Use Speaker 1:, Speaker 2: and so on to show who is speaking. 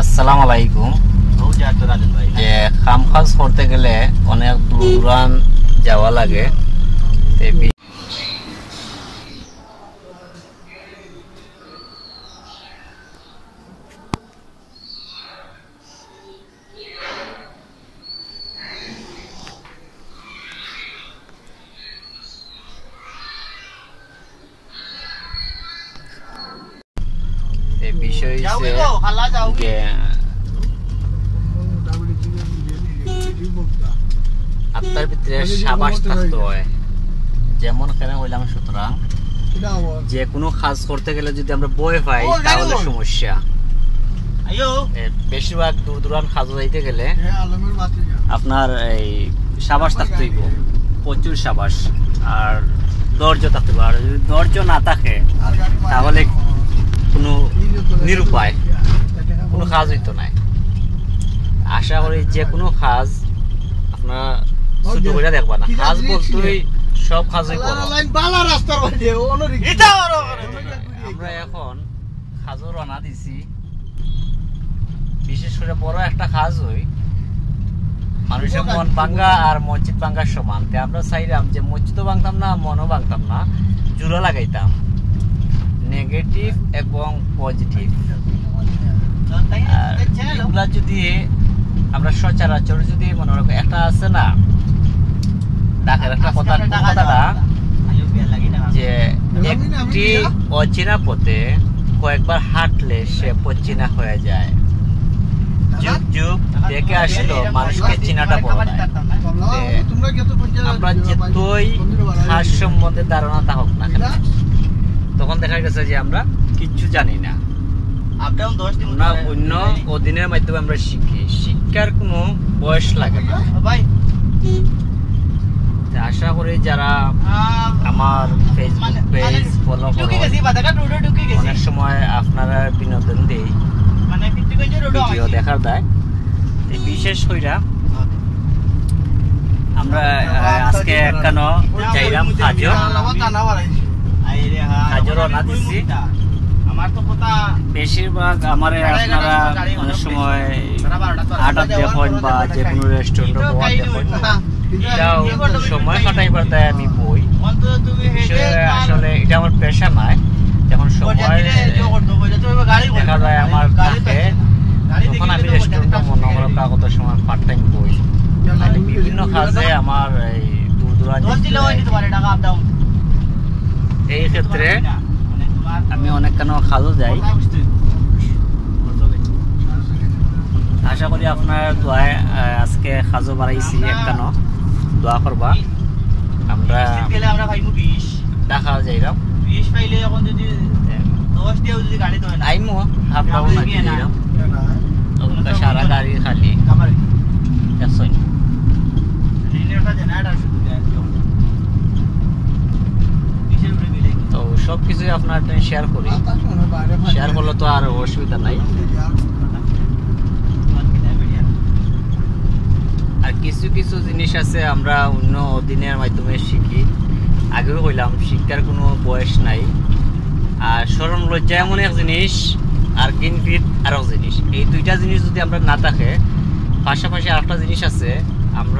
Speaker 1: আসসালামু আলাইকুম। যে কাম কাজ করতে গেলে অনেক দূর দূরান যাওয়া লাগে। বিষয় আপনার ভিতরে সাবাস থাকতে হয়, যেমন কেন হইলাম। সুতরাং যে কোনো কাজ করতে গেলে যদি আমরা বই পাই তাহলে সমস্যা। বেশিরভাগ দূর দূরান কাজ যাইতে গেলে আপনার এই সাবাস থাকতে হইব, প্রচুর সাবাস, আর ধৈর্য থাকতে হবে। আর যদি ধৈর্য না থাকে তাহলে কোনো নিরুপায়, কোনো কাজ হইতো না। আশা করি যে কোনো কাজ আপনারা ছোট করে দেখবা না। কাজ বলতেই সব কাজই করো। আমরা এখন কাজও রানা দিছি, বিশেষ করে বড় একটা কাজ হই মানুষের মন ভাঙ্গা আর মসজিদ ভাঙ্গার সমান। আমরা চাইলাম যে মসজিদও ভাঙতাম না, মনও ভাঙতাম না, জোড়া লাগাইতাম নেগেটিভ এবং পজিটিভ। এগুলা যদি আমরা সচরাচর যদি মনে রাখবো, একটা আছে না ডাকের একটা কথাটা যে একটি অচেনা পথে কয়েকবার হাঁটলে সে পথচেনা হয়ে যায়। যুগ যুগ দেখে আসলো মানুষকে চিনাটা বড় নয়। আমরা যতই খাস সম্বন্ধে ধারণা থাকুক না কেন, তখন দেখা গেছে যে আমরা কিচ্ছু জানি না। আমরা অন্য অধীনের মাধ্যমে আমরা শিখি, শিক্ষার কোনো বয়স লাগে না। আশা করি যারা আমার ফেসবুক পেজ ফলো করেন, অনেক সময় আপনারা বিনোদন দেই, ভিডিও দেখার দেয়। বিশেষ করে আমরা আজকে কেন যাইলাম হাজর না দিচ্ছি। বেশিরভাগ আমার আপনারা অনেক সময় আড্ডা দেখেন বা যে কোনো রেস্টুরেন্টে দেখেন, সময় কাটাইবার দেয় আমি বই। আসলে এটা আমার পেশা নয়। যখন সময় দেখা যায় আমার থাকে, তখন আমি রেস্টুরেন্টে মনে করো কত সময় পার্ট টাইম বই। বিভিন্ন কাজে আমার এই দূর দূরান্ত, এই ক্ষেত্রে আমি অনেক কেন কাজও যাই। আশা করি আপনার দোয়ায় আজকে কাজও বাড়াইছি, কেন দোয়া করবা। আমরা দেখা যাইলাম আইমো হাফটাও না যাইলাম, সারা গাড়ি খালি। তো সবকিছুই আপনার শেয়ার করি, শেয়ার করলে তো আর অসুবিধা নাই। আর কিছু কিছু জিনিস আছে আমরা অন্য দিনের মাধ্যমে শিখি। আগেও হইলাম শিক্ষার কোনো বয়স নাই। আর শরম লজ্জা এমন এক জিনিস, আর জ্ঞানভিদ আরও জিনিস। এই দুইটা জিনিস যদি আমরা না থাকে, পাশাপাশি আরেকটা জিনিস আছে, আমরা